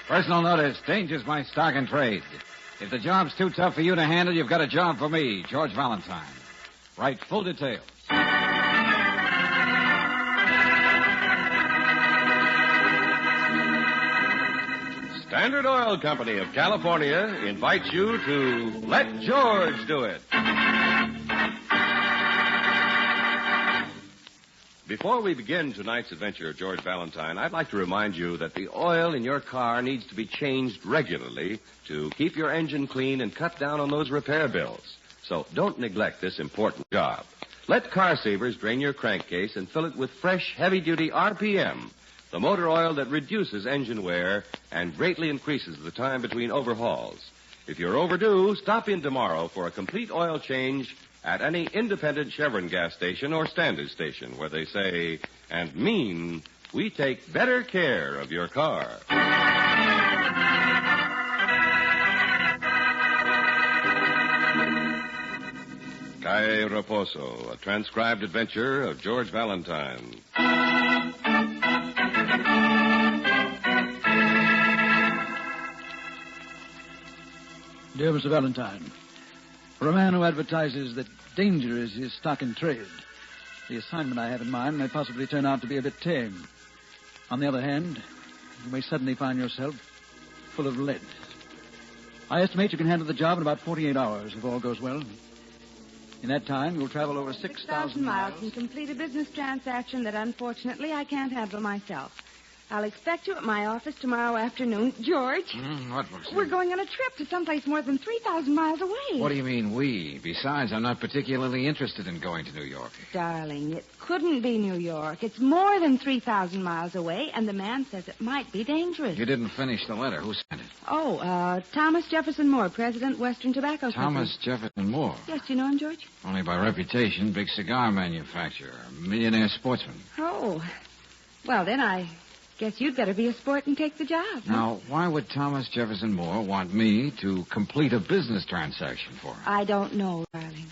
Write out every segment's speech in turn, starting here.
Personal notice, danger's my stock and trade. If the job's too tough for you to handle, you've got a job for me, George Valentine. Write full details. Standard Oil Company of California invites you to Let George Do It. Before we begin tonight's adventure of George Valentine, I'd like to remind you that the oil in your car needs to be changed regularly to keep your engine clean and cut down on those repair bills. So don't neglect this important job. Let Car Savers drain your crankcase and fill it with fresh, heavy-duty RPM, the motor oil that reduces engine wear and greatly increases the time between overhauls. If you're overdue, stop in tomorrow for a complete oil change at any independent Chevron gas station or standard station where they say and mean we take better care of your car. Reposo, a transcribed adventure of George Valentine. Dear Mr. Valentine, for a man who advertises that danger is his stock in trade, the assignment I have in mind may possibly turn out to be a bit tame. On the other hand, you may suddenly find yourself full of lead. I estimate you can handle the job in about 48 hours if all goes well. In that time, you'll travel over 6,000 miles and complete a business transaction that, unfortunately, I can't handle myself. I'll expect you at my office tomorrow afternoon. George? What, Brooksie? We're going on a trip to someplace more than 3,000 miles away. What do you mean, we? Besides, I'm not particularly interested in going to New York. Darling, it couldn't be New York. It's more than 3,000 miles away, and the man says it might be dangerous. You didn't finish the letter. Who sent it? Oh, Thomas Jefferson Moore, President, Western Tobacco Company. Thomas Jefferson Moore? Yes, do you know him, George? Only by reputation, big cigar manufacturer, millionaire sportsman. Oh. Well, then I guess you'd better be a sport and take the job. Now, why would Thomas Jefferson Moore want me to complete a business transaction for him? I don't know, darling.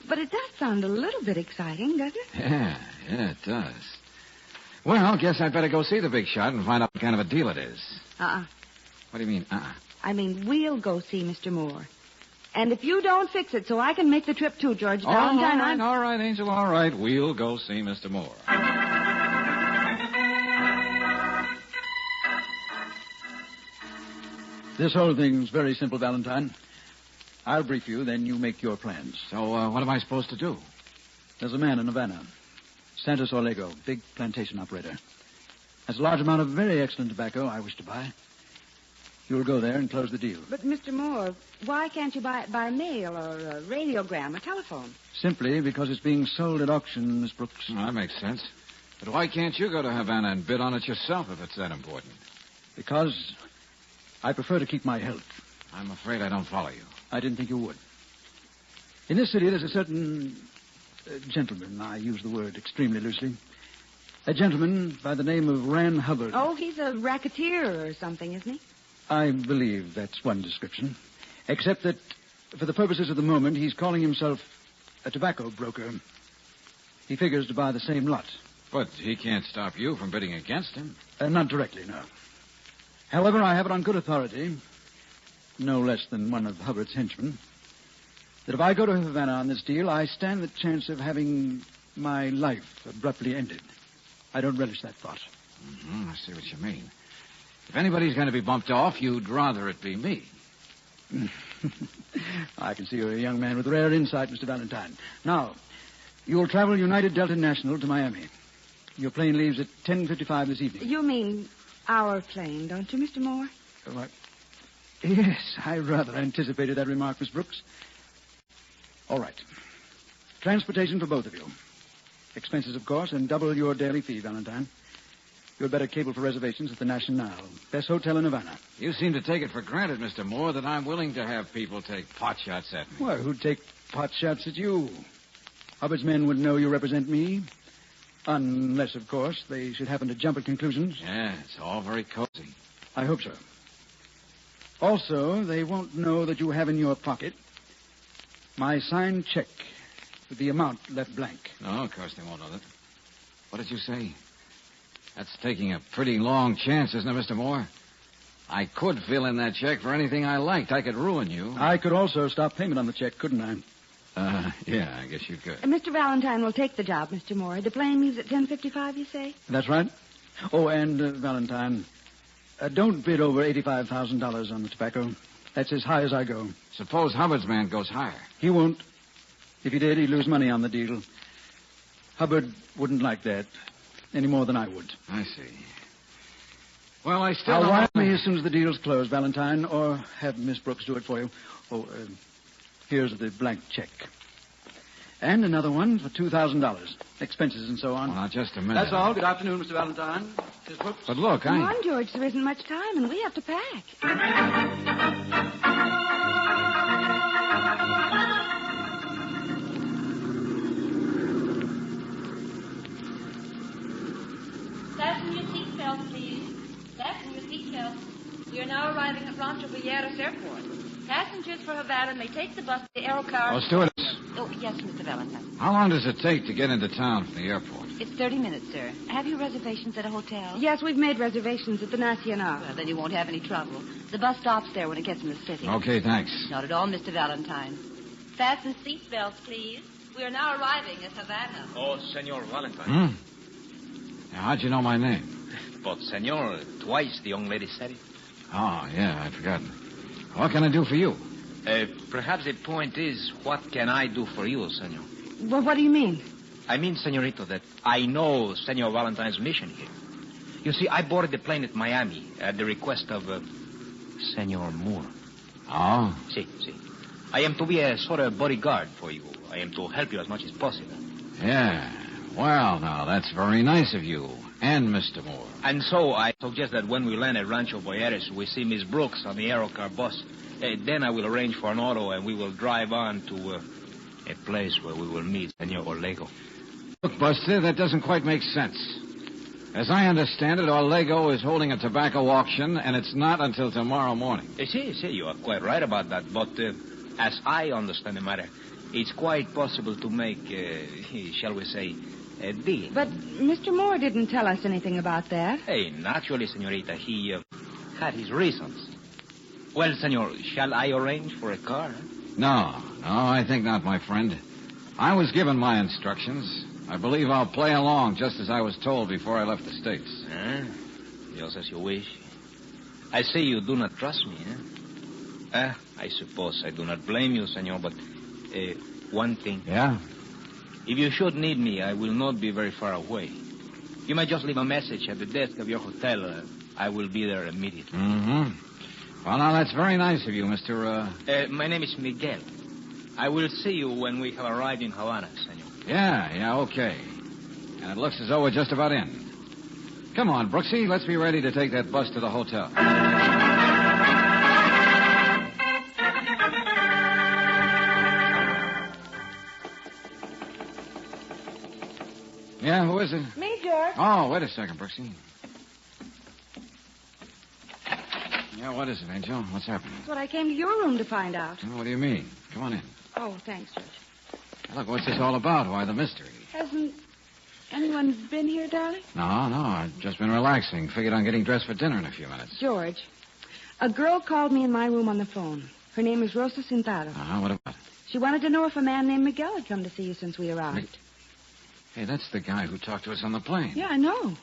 But it does sound a little bit exciting, doesn't it? Yeah, it does. Well, guess I'd better go see the big shot and find out what kind of a deal it is. Uh-uh. What do you mean, uh-uh? I mean, we'll go see Mr. Moore. And if you don't fix it so I can make the trip too, George Valentine, all right, Angel, all right. We'll go see Mr. Moore. This whole thing's very simple, Valentine. I'll brief you, then you make your plans. So, what am I supposed to do? There's a man in Havana, Santos Orlego, big plantation operator. Has a large amount of very excellent tobacco I wish to buy. You'll go there and close the deal. But, Mr. Moore, why can't you buy it by mail or a radiogram or telephone? Simply because it's being sold at auction, Miss Brooks. Well, that makes sense. But why can't you go to Havana and bid on it yourself if it's that important? Because I prefer to keep my health. I'm afraid I don't follow you. I didn't think you would. In this city, there's a certain gentleman. I use the word extremely loosely. A gentleman by the name of Ran Hubbard. Oh, he's a racketeer or something, isn't he? I believe that's one description. Except that, for the purposes of the moment, he's calling himself a tobacco broker. He figures to buy the same lot. But he can't stop you from bidding against him. Not directly, no. However, I have it on good authority, no less than one of Hubbard's henchmen, that if I go to Havana on this deal, I stand the chance of having my life abruptly ended. I don't relish that thought. I see what you mean. If anybody's going to be bumped off, you'd rather it be me. I can see you're a young man with rare insight, Mr. Valentine. Now, you'll travel United Delta National to Miami. Your plane leaves at 10:55 this evening. You mean our plane, don't you, Mr. Moore? What? Yes, I rather anticipated that remark, Miss Brooks. All right. Transportation for both of you. Expenses, of course, and double your daily fee, Valentine. You'd better cable for reservations at the National. Best hotel in Havana. You seem to take it for granted, Mr. Moore, that I'm willing to have people take pot shots at me. Well, who'd take pot shots at you? Hubbard's men would know you represent me. Unless, of course, they should happen to jump at conclusions. Yeah, it's all very cozy. I hope so. Also, they won't know that you have in your pocket my signed check with the amount left blank. No, of course they won't know that. What did you say? That's taking a pretty long chance, isn't it, Mr. Moore? I could fill in that check for anything I liked. I could ruin you. I could also stop payment on the check, couldn't I? Yeah, I guess you could. Mr. Valentine will take the job, Mr. Moore. The plane leaves at 10:55, you say? That's right. Oh, and, Valentine, don't bid over $85,000 on the tobacco. That's as high as I go. Suppose Hubbard's man goes higher. He won't. If he did, he'd lose money on the deal. Hubbard wouldn't like that any more than I would. I see. Well, I still I'll don't wire know- me as soon as the deal's closed, Valentine, or have Miss Brooks do it for you. Oh, here's the blank check. And another one for $2,000. Expenses and so on. Well, now, just a minute. That's all. Good afternoon, Mr. Valentine. Miss Brooks. But look, Come on, George. There isn't much time, and we have to pack. Fasten your seatbelts, please. Fasten your seatbelts. We are now arriving at Rancho Villegas Airport. Passengers for Havana may take the bus to the Aerocar. Oh, stewardess. Oh, yes, Mr. Valentine. How long does it take to get into town from the airport? It's 30 minutes, sir. Have you reservations at a hotel? Yes, we've made reservations at the Nacional. Well, then you won't have any trouble. The bus stops there when it gets in the city. Okay, thanks. Not at all, Mr. Valentine. Fasten seatbelts, please. We are now arriving at Havana. Oh, Senor Valentine. Now, how'd you know my name? But, Senor, twice the young lady said it. Oh, yeah, I'd forgotten. What can I do for you? Perhaps the point is, what can I do for you, Senor? Well, what do you mean? I mean, Senorito, that I know Senor Valentine's mission here. You see, I boarded the plane at Miami at the request of Senor Moore. Oh? See. I am to be a sort of bodyguard for you. I am to help you as much as possible. Yeah. Well, now, that's very nice of you. And Mr. Moore. And so I suggest that when we land at Rancho Villegas, we see Miss Brooks on the Aerocar bus. Then I will arrange for an auto, and we will drive on to a place where we will meet Senor Orlego. Look, Buster, that doesn't quite make sense. As I understand it, Orlego is holding a tobacco auction, and it's not until tomorrow morning. See, you are quite right about that. But as I understand the matter, it's quite possible to make, shall we say, a deal. But Mr. Moore didn't tell us anything about that. Hey, naturally, Senorita, he had his reasons. Well, Senor, shall I arrange for a car? No, I think not, my friend. I was given my instructions. I believe I'll play along just as I was told before I left the States. Just as you wish. I see you do not trust me, I suppose I do not blame you, Senor, but one thing. Yeah? If you should need me, I will not be very far away. You may just leave a message at the desk of your hotel. I will be there immediately. Mm-hmm. Well, now, that's very nice of you, Mr. My name is Miguel. I will see you when we have arrived in Havana, Senor. Yeah, okay. And it looks as though we're just about in. Come on, Brooksie, let's be ready to take that bus to the hotel. Yeah, who is it? Me, George. Oh, wait a second, Brooksie. Yeah, what is it, Angel? What's happening? That's what I came to your room to find out. Oh, what do you mean? Come on in. Oh, thanks, George. Look, what's this all about? Why the mystery? Hasn't anyone been here, darling? No, I've just been relaxing. Figured on getting dressed for dinner in a few minutes. George, a girl called me in my room on the phone. Her name is Rosa Cintado. What about it? She wanted to know if a man named Miguel had come to see you since we arrived. Hey, that's the guy who talked to us on the plane. Yeah, I know.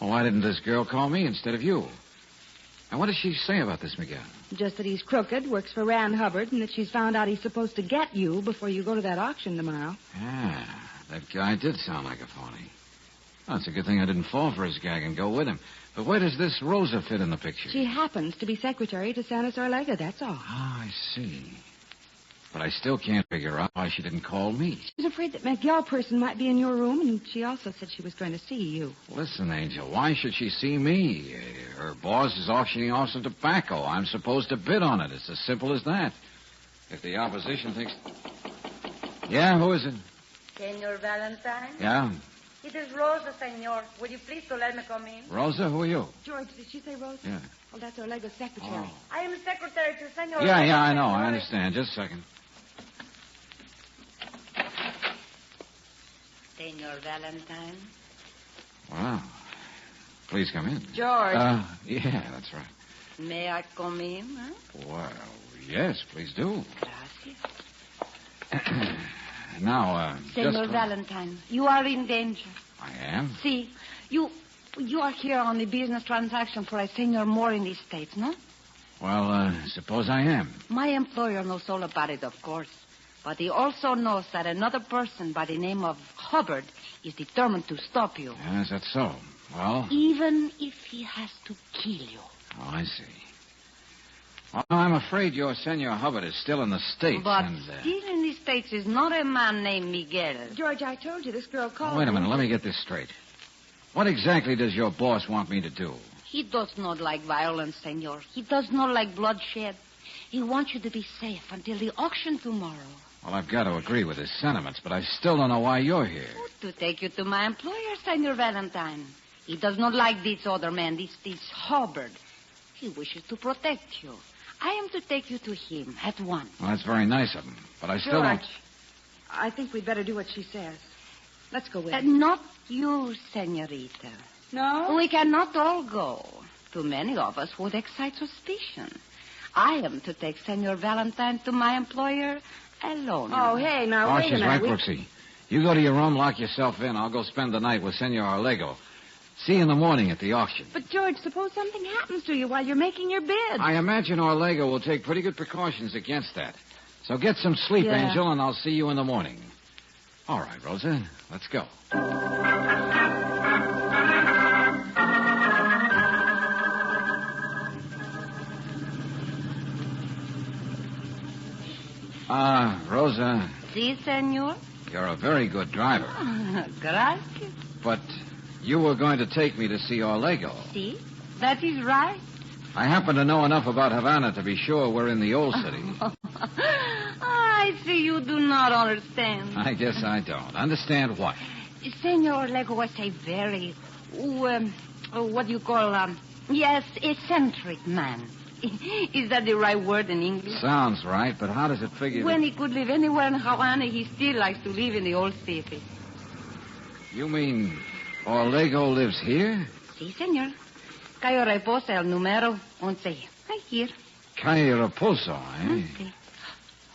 Well, why didn't this girl call me instead of you? And what does she say about this Miguel? Just that he's crooked, works for Rand Hubbard, and that she's found out he's supposed to get you before you go to that auction tomorrow. Yeah, that guy did sound like a phony. Well, it's a good thing I didn't fall for his gag and go with him. But where does this Rosa fit in the picture? She happens to be secretary to Santos Orlega, that's all. Oh, I see. But I still can't figure out why she didn't call me. She's afraid that Miguel person might be in your room, and she also said she was going to see you. Listen, Angel, why should she see me? Her boss is auctioning off some tobacco. I'm supposed to bid on it. It's as simple as that. If the opposition thinks... Yeah, who is it? Senor Valentine? Yeah? It is Rosa, senor. Would you please to let me come in? Rosa, who are you? George, did she say Rosa? Yeah. Oh, that's Orlega's secretary. Oh. I am secretary to Senor... Yeah, I know. Senor. I understand. Just a second. Senor Valentine? Wow. Please come in. George. Yeah, that's right. May I come in? Huh? Well, yes, please do. Gracias. Now, Senor Valentine, you are in danger. I am? See, you are here on the business transaction for a Senor Moore in the States, no? Well, suppose I am. My employer knows all about it, of course. But he also knows that another person by the name of Hubbard is determined to stop you. Yes, that's so. Well? Even if he has to kill you. Oh, I see. Well, I'm afraid your Senor Hubbard is still in the States. But and, still in the States is not a man named Miguel. George, I told you this girl called. Wait a minute. Let me get this straight. What exactly does your boss want me to do? He does not like violence, senor. He does not like bloodshed. He wants you to be safe until the auction tomorrow. Well, I've got to agree with his sentiments, but I still don't know why you're here. Oh, to take you to my employer, Senor Valentine. He does not like this other man, this Hubbard. He wishes to protect you. I am to take you to him at once. Well, that's very nice of him, but I still George, don't... I think we'd better do what she says. Let's go with her. Not you, senorita. No? We cannot all go. Too many of us would excite suspicion. I am to take Senor Valentine to my employer alone. Oh, hey, now, Oh, wait a she's minute. right, Brooksie. You go to your room, lock yourself in. I'll go spend the night with Senor Arlego. See you in the morning at the auction. But, George, suppose something happens to you while you're making your bid. I imagine Arlego will take pretty good precautions against that. So get some sleep, Yeah. Angel, and I'll see you in the morning. All right, Rosa, let's go. Rosa, Si, senor? you're a very good driver. Gracias. But you were going to take me to see Arlego. Si, that is right. I happen to know enough about Havana to be sure we're in the old city. I see you do not understand. I guess I don't. Understand what? Senor Lego was a very, what do you call, yes, eccentric man. Is that the right word in English? Sounds right, but how does it figure When that... he could live anywhere in Havana, he still likes to live in the old city. You mean Arlego lives here? Si, senor. Cayo Reposo, el número 11. Right here. Calle Reposo, eh? Okay.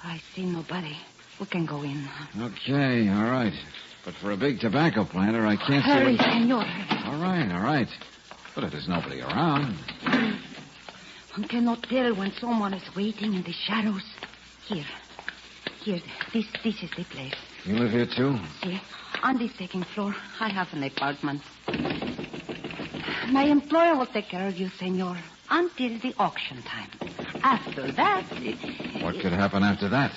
I see nobody. We can go in. Okay, all right. But for a big tobacco planter, I can't Hurry, see... senor. All right. But if there's nobody around... One cannot tell when someone is waiting in the shadows. Here, this is the place. You live here, too? See, on the second floor, I have an apartment. My employer will take care of you, senor, until the auction time. After that... What could happen after that?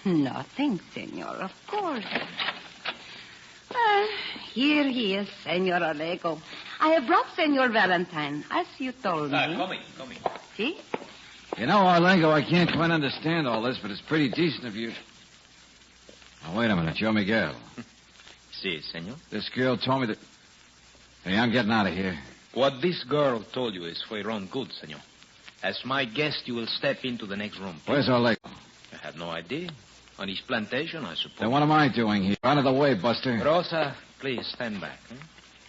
Nothing, senor, of course. Here he is, Senor Arlego. I have brought Senor Valentine, as you told me. Come in. See? You know, Arlego, I can't quite understand all this, but it's pretty decent of you... Now, wait a minute. You're Miguel. Si, senor. This girl told me that... Hey, I'm getting out of here. What this girl told you is for your own good, senor. As my guest, you will step into the next room. Where's Arlego? I have no idea. On his plantation, I suppose. Then what am I doing here? Out of the way, Buster. Rosa, please stand back.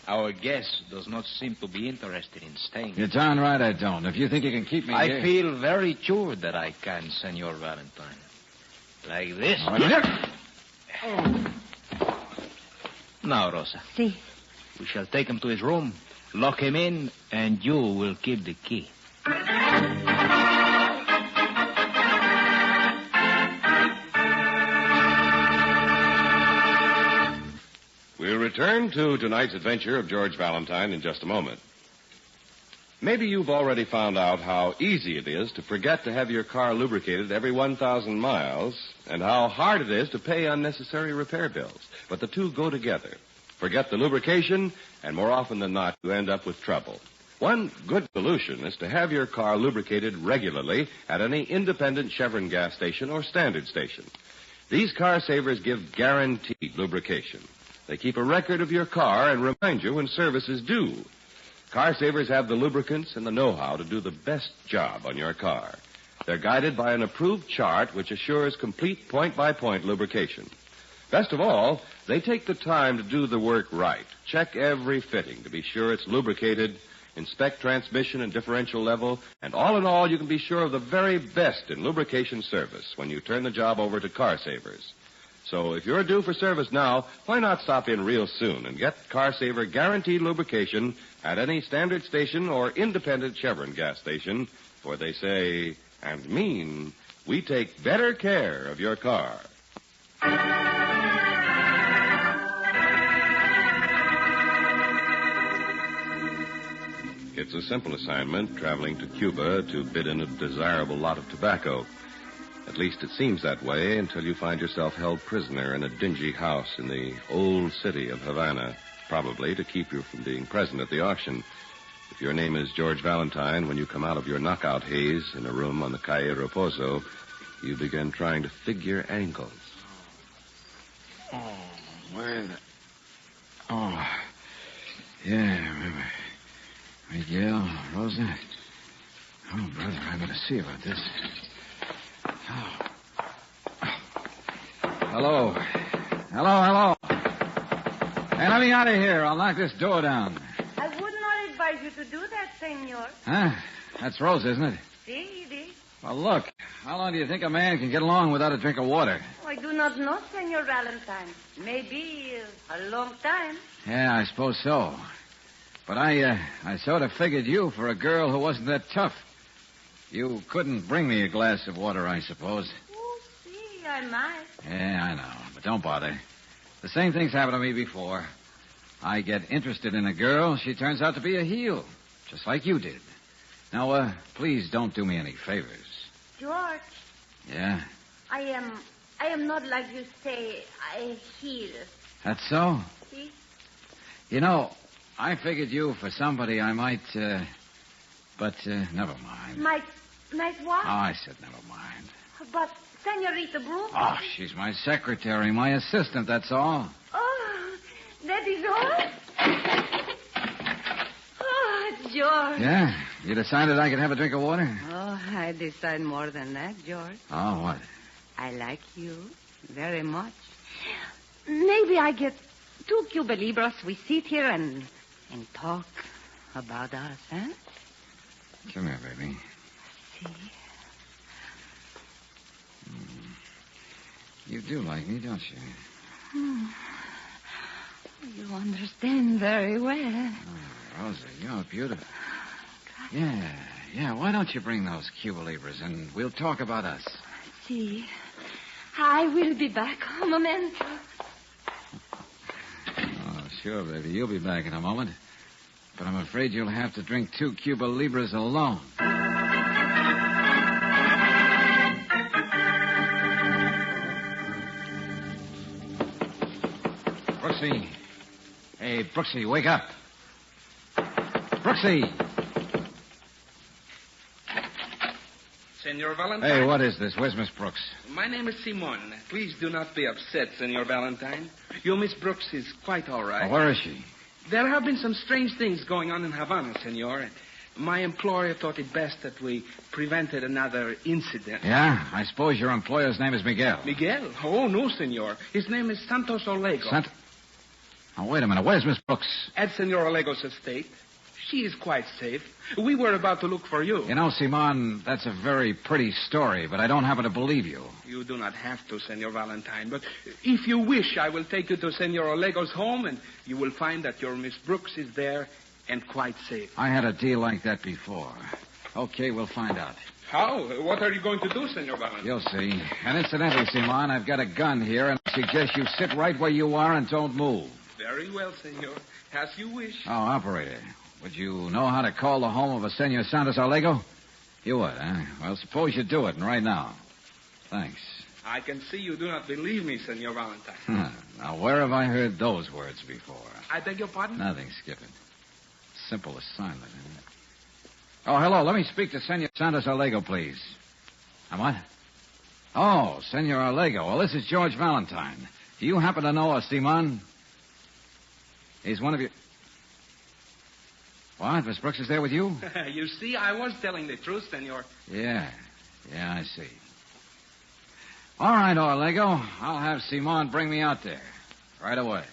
Our guest does not seem to be interested in staying. You're darn right I don't. If you think you can keep me here... I feel very sure that I can, Senor Valentine. Like this. All right. Now, Rosa, See. we shall take him to his room, lock him in, and you will keep the key. We'll return to tonight's adventure of George Valentine in just a moment. Maybe you've already found out how easy it is to forget to have your car lubricated every 1,000 miles and how hard it is to pay unnecessary repair bills. But the two go together. Forget the lubrication, and more often than not, you end up with trouble. One good solution is to have your car lubricated regularly at any independent Chevron gas station or standard station. These car savers give guaranteed lubrication. They keep a record of your car and remind you when service is due. Car savers have the lubricants and the know-how to do the best job on your car. They're guided by an approved chart which assures complete point-by-point lubrication. Best of all, they take the time to do the work right. Check every fitting to be sure it's lubricated inspect transmission and differential level, and all in all, you can be sure of the very best in lubrication service when you turn the job over to Car Savers. So if you're due for service now, why not stop in real soon and get Car Saver guaranteed lubrication at any standard station or independent Chevron gas station, for they say and mean we take better care of your car. It's a simple assignment, traveling to Cuba to bid in a desirable lot of tobacco. At least it seems that way until you find yourself held prisoner in a dingy house in the old city of Havana, probably to keep you from being present at the auction. If your name is George Valentine, when you come out of your knockout haze in a room on the Calle Reposo, you begin trying to figure angles. Oh, where the... Oh, yeah, remember. Miguel, Rosa. Oh, brother, I better see about this. Oh. Hello. Hello. Hey, let me out of here. I'll knock this door down. I would not advise you to do that, senor. Huh? That's Rosa, isn't it? See. Well, look. How long do you think a man can get along without a drink of water? I do not know, Senor Valentine. Maybe a long time. Yeah, I suppose so. But I sort of figured you for a girl who wasn't that tough. You couldn't bring me a glass of water, I suppose. Oh, see, I might. Yeah, I know. But don't bother. The same thing's happened to me before. I get interested in a girl. She turns out to be a heel. Just like you did. Now, please don't do me any favors. George. Yeah? I am not like you say, a heel. That's so? See? You know, I figured you for somebody I might, but never mind. Might what? Oh, I said never mind. But Senorita Brooke? Oh, she's my secretary, my assistant, that's all. Oh, that is all? Oh, George. Yeah? You decided I could have a drink of water? Oh, I decide more than that, George. Oh, what? I like you very much. Maybe I get 2 Cuba Libras. We sit here and talk about us, huh? Come here, baby. See? You do like me, don't you? You understand very well. Oh, Rosa, you're beautiful. Yeah. Why don't you bring those Cuba Libras and we'll talk about us? See, I will be back a moment. Oh, sure, baby. You'll be back in a moment. But I'm afraid you'll have to drink 2 Cuba Libras alone. Brooksie. Hey, Brooksie, wake up. Brooksie! Senor Valentine? Hey, what is this? Where's Miss Brooks? My name is Simon. Please do not be upset, Senor Valentine. Your Miss Brooks is quite all right. Oh, where is she? There have been some strange things going on in Havana, Senor. My employer thought it best that we prevented another incident. Yeah? I suppose your employer's name is Miguel. Miguel? Oh, no, Senor. His name is Santos Olego. Oh, wait a minute. Where's Miss Brooks? At Senor Olego's estate. She is quite safe. We were about to look for you. You know, Simon, that's a very pretty story, but I don't happen to believe you. You do not have to, Senor Valentine, but if you wish, I will take you to Senor Olego's home, and you will find that your Miss Brooks is there and quite safe. I had a deal like that before. Okay, we'll find out. How? What are you going to do, Senor Valentine? You'll see. And incidentally, Simon, I've got a gun here, and I suggest you sit right where you are and don't move. Very well, Senor. As you wish. Oh, operator, would you know how to call the home of a Senor Santos Olego? You would, huh? Well, suppose you do it, and right now. Thanks. I can see you do not believe me, Senor Valentine. Now, where have I heard those words before? I beg your pardon? Nothing, skip it. Simple assignment, isn't it? Oh, hello. Let me speak to Senor Santos Olego, please. What? Oh, Senor Olego. Well, this is George Valentine. Do you happen to know a Simon? He's one of you. What? Miss Brooks is there with you? You see, I was telling the truth, Senor. Yeah, I see. All right, Olego. I'll have Simon bring me out there. Right away.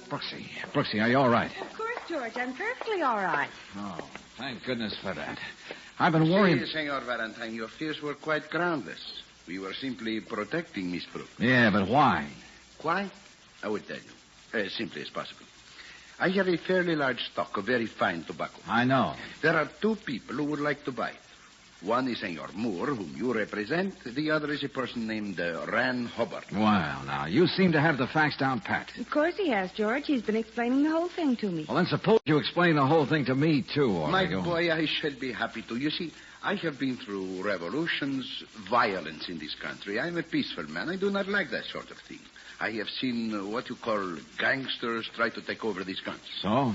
Brooksie, are you all right? Of course, George. I'm perfectly all right. Oh, thank goodness for that. I've been worrying... Senor Valentine, your fears were quite groundless. We were simply protecting Miss Brooks. Yeah, but why? Why? I will tell you. As simply as possible. I have a fairly large stock of very fine tobacco. I know. There are two people who would like to buy it. One is Senor Moore, whom you represent. The other is a person named Ran Hubbard. Well, now, you seem to have the facts down pat. Of course he has, George. He's been explaining the whole thing to me. Well, then suppose you explain the whole thing to me, too, My Orlego. boy, I shall be happy to. You see, I have been through revolutions, violence in this country. I'm a peaceful man. I do not like that sort of thing. I have seen what you call gangsters try to take over this country. So?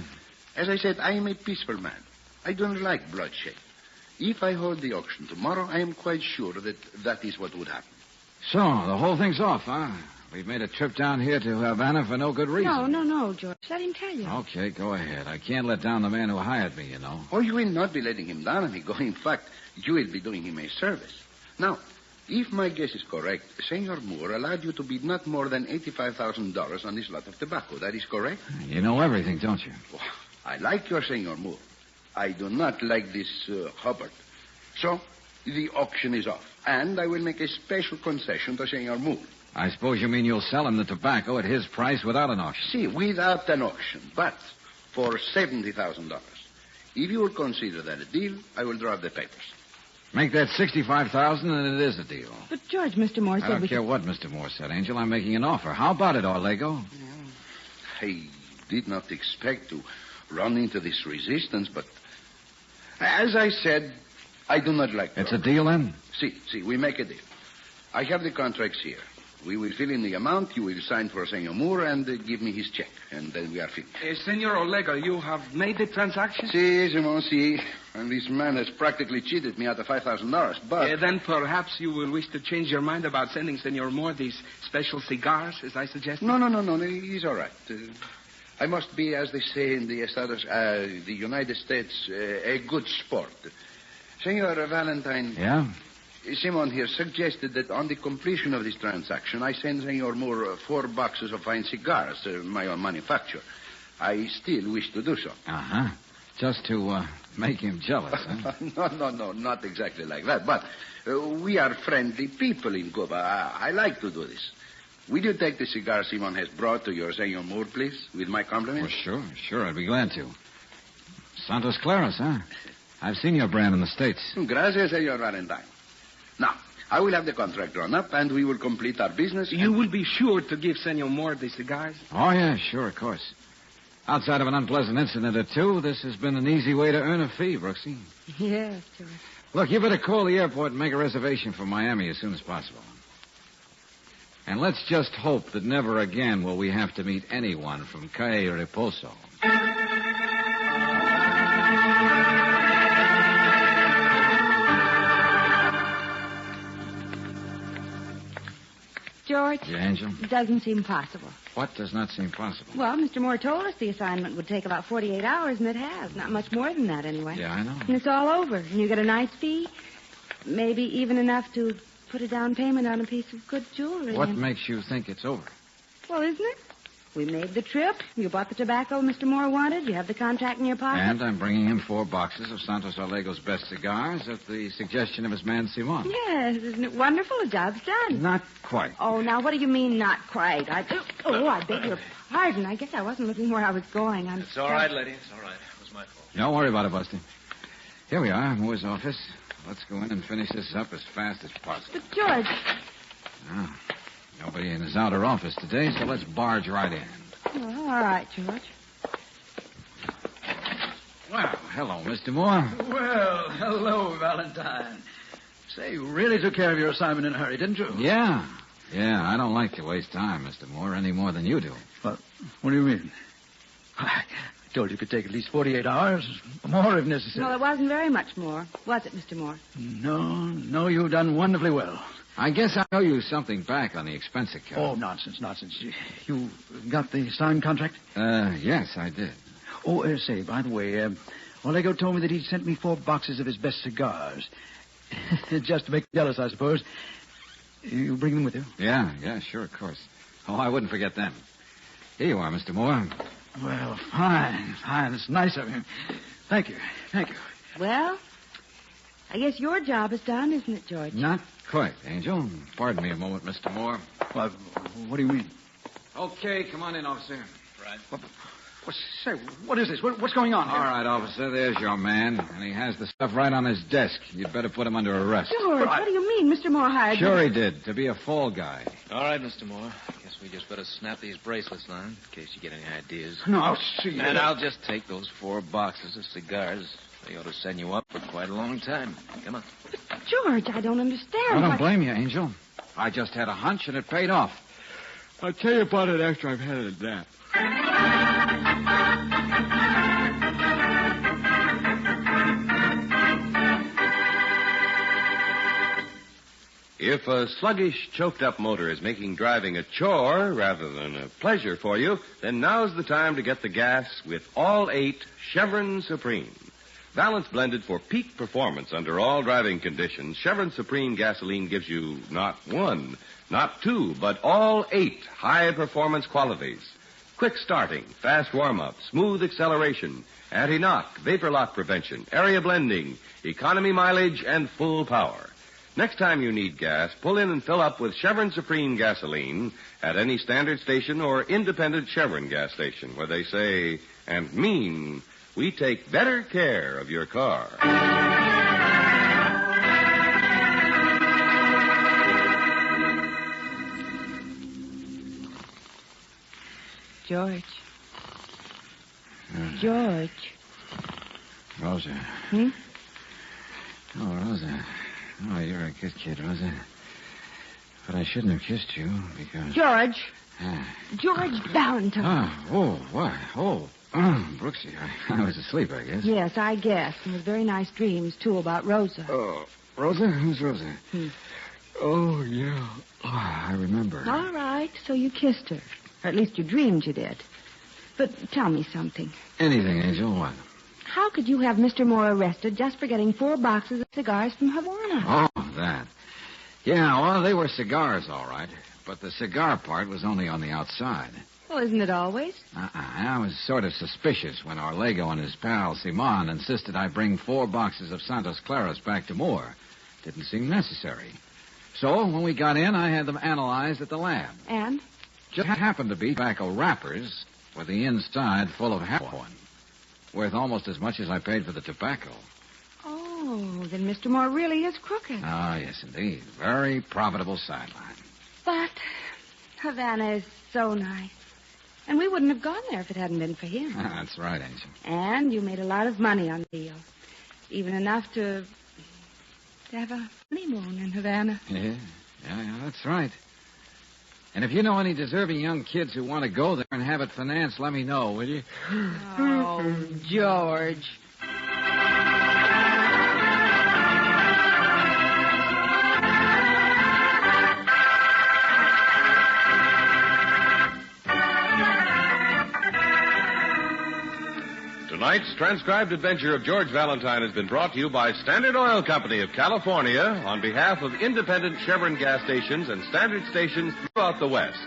As I said, I am a peaceful man. I don't like bloodshed. If I hold the auction tomorrow, I am quite sure that is what would happen. So, the whole thing's off, huh? We've made a trip down here to Havana for no good reason. No, George. Let him tell you. Okay, go ahead. I can't let down the man who hired me, you know. Oh, you will not be letting him down, amigo. In fact, you will be doing him a service. Now, if my guess is correct, Senor Moore allowed you to bid not more than $85,000 on this lot of tobacco. That is correct? You know everything, don't you? Oh, I like your Senor Moore. I do not like this Hubbard. So, the auction is off. And I will make a special concession to Senor Moore. I suppose you mean you'll sell him the tobacco at his price without an auction. See, without an auction, but for $70,000. If you will consider that a deal, I will draw up the papers. Make that $65,000 and it is a deal. But, George, Mr. Moore I said don't care what Mr. Moore said, Angel. I'm making an offer. How about it, Orlego? I did not expect to run into this resistance, but as I said, I do not like It's a deal, then? See, we make a deal. I have the contracts here. We will fill in the amount, you will sign for Senor Moore, and give me his check, and then we are finished. Senor Orlego, you have made the transaction? Simon, and this man has practically cheated me out of $5,000, but... Then perhaps you will wish to change your mind about sending Senor Moore these special cigars, as I suggested? No, he's all right. I must be, as they say in the United States, a good sport. Senor Valentine... Yeah? Simon here suggested that on the completion of this transaction, I send Senor Moore 4 boxes of fine cigars, my own manufacture. I still wish to do so. Uh-huh. Just to make him jealous, huh? No, not exactly like that. But we are friendly people in Cuba. I like to do this. Will you take the cigar Simon has brought to your Senor Moore, please, with my compliments? Well, sure, I'd be glad to. Santos Claros, huh? I've seen your brand in the States. Gracias, Senor Valentine. Now, I will have the contract drawn up, and we will complete our business. You will be sure to give Senor Moore the cigars? Oh, yeah, sure, of course. Outside of an unpleasant incident or two, this has been an easy way to earn a fee, Brooksie. Yes, George. Look, you better call the airport and make a reservation for Miami as soon as possible. And let's just hope that never again will we have to meet anyone from Calle Reposo. George? Yeah, Angel? It doesn't seem possible. What does not seem possible? Well, Mr. Moore told us the assignment would take about 48 hours, and it has. Not much more than that, anyway. Yeah, I know. And it's all over. And you get a nice fee, maybe even enough to put a down payment on a piece of good jewelry. What makes you think it's over? Well, isn't it? We made the trip. You bought the tobacco Mr. Moore wanted. You have the contract in your pocket. And I'm bringing him 4 boxes of Santos Orlego's best cigars at the suggestion of his man, Simon. Yes, isn't it wonderful? The job's done. Not quite. Oh, now, what do you mean, not quite? I beg your pardon. I guess I wasn't looking where I was going. It's all right, lady. It's all right. It was my fault. Don't worry about it, Buster. Here we are, Moore's office. Let's go in and finish this up as fast as possible. But, George... Now, nobody in his outer office today, so let's barge right in. Oh, all right, George. Well, hello, Mr. Moore. Well, hello, Valentine. Say, you really took care of your assignment in a hurry, didn't you? Yeah, I don't like to waste time, Mr. Moore, any more than you do. What do you mean? I told you it could take at least 48 hours, more if necessary. Well, it wasn't very much more, was it, Mr. Moore? No, you've done wonderfully well. I guess I owe you something back on the expense account. Oh, nonsense. You got the signed contract? Yes, I did. Oh, say, by the way, Orlego told me that he'd sent me 4 boxes of his best cigars. Just to make you jealous, I suppose. You bring them with you? Yeah, sure, of course. Oh, I wouldn't forget them. Here you are, Mr. Moore. Well, fine. It's nice of you. Thank you. Well, I guess your job is done, isn't it, George? Not quite, Angel. Pardon me a moment, Mr. Moore. What do you mean? Okay, come on in, officer. Right. Say, what is this? What's going on here? All right, officer, there's your man, and he has the stuff right on his desk. You'd better put him under arrest. George, what do you mean? Mr. Moore hired you? Sure he did, to be a fall guy. All right, Mr. Moore. Guess we just better snap these bracelets on in case you get any ideas. No, see. And I'll just take those 4 boxes of cigars. They ought to send you up for quite a long time. Come on. George, I don't understand. I don't blame you, Angel. I just had a hunch, and it paid off. I'll tell you about it after I've had a nap. If a sluggish, choked-up motor is making driving a chore rather than a pleasure for you, then now's the time to get the gas with all 8 Chevron Supreme. Balance blended for peak performance under all driving conditions, Chevron Supreme gasoline gives you not 1, not 2, but all 8 high-performance qualities. Quick starting, fast warm-up, smooth acceleration, anti-knock, vapor lock prevention, area blending, economy mileage, and full power. Next time you need gas, pull in and fill up with Chevron Supreme gasoline at any standard station or independent Chevron gas station where they say and mean, we take better care of your car. George. George. Rosa. Oh, Rosa. Oh, you're a good kid, Rosa. But I shouldn't have kissed you because... George. George Valentine. What? Brooksie, I was asleep, I guess. Yes, I guess. And with very nice dreams, too, about Rosa. Oh, Rosa? Who's Rosa? Oh, yeah. Oh, I remember. All right, so you kissed her. Or at least you dreamed you did. But tell me something. Anything, Angel. What? How could you have Mr. Moore arrested just for getting 4 boxes of cigars from Havana? Oh, that. Yeah, well, they were cigars, all right. But the cigar part was only on the outside. Well, isn't it always? I was sort of suspicious when our Lego and his pal Simon insisted I bring 4 boxes of Santos Claras back to Moore. Didn't seem necessary. So, when we got in, I had them analyzed at the lab. And? Just happened to be tobacco wrappers with the inside full of heroin. Worth almost as much as I paid for the tobacco. Oh, then Mr. Moore really is crooked. Ah, yes, indeed. Very profitable sideline. But Havana is so nice. And we wouldn't have gone there if it hadn't been for him. That's right, Angel. And you made a lot of money on the deal. Even enough to have a honeymoon in Havana. Yeah, that's right. And if you know any deserving young kids who want to go there and have it financed, let me know, will you? Oh, George. Tonight's transcribed adventure of George Valentine has been brought to you by Standard Oil Company of California on behalf of independent Chevron gas stations and standard stations throughout the West.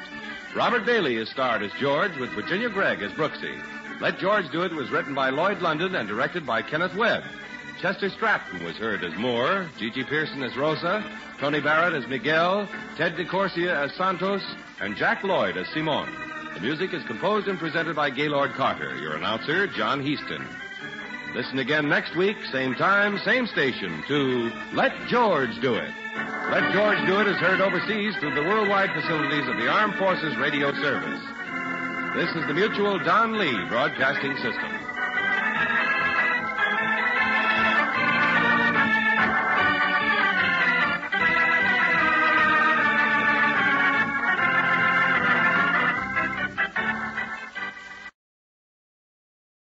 Robert Bailey is starred as George with Virginia Gregg as Brooksie. Let George Do It was written by Lloyd London and directed by Kenneth Webb. Chester Stratton was heard as Moore, Gigi Pearson as Rosa, Tony Barrett as Miguel, Ted DeCorsia as Santos, and Jack Lloyd as Simon. The music is composed and presented by Gaylord Carter. Your announcer, John Heaston. Listen again next week, same time, same station, to Let George Do It. Let George Do It is heard overseas through the worldwide facilities of the Armed Forces Radio Service. This is the Mutual Don Lee Broadcasting System.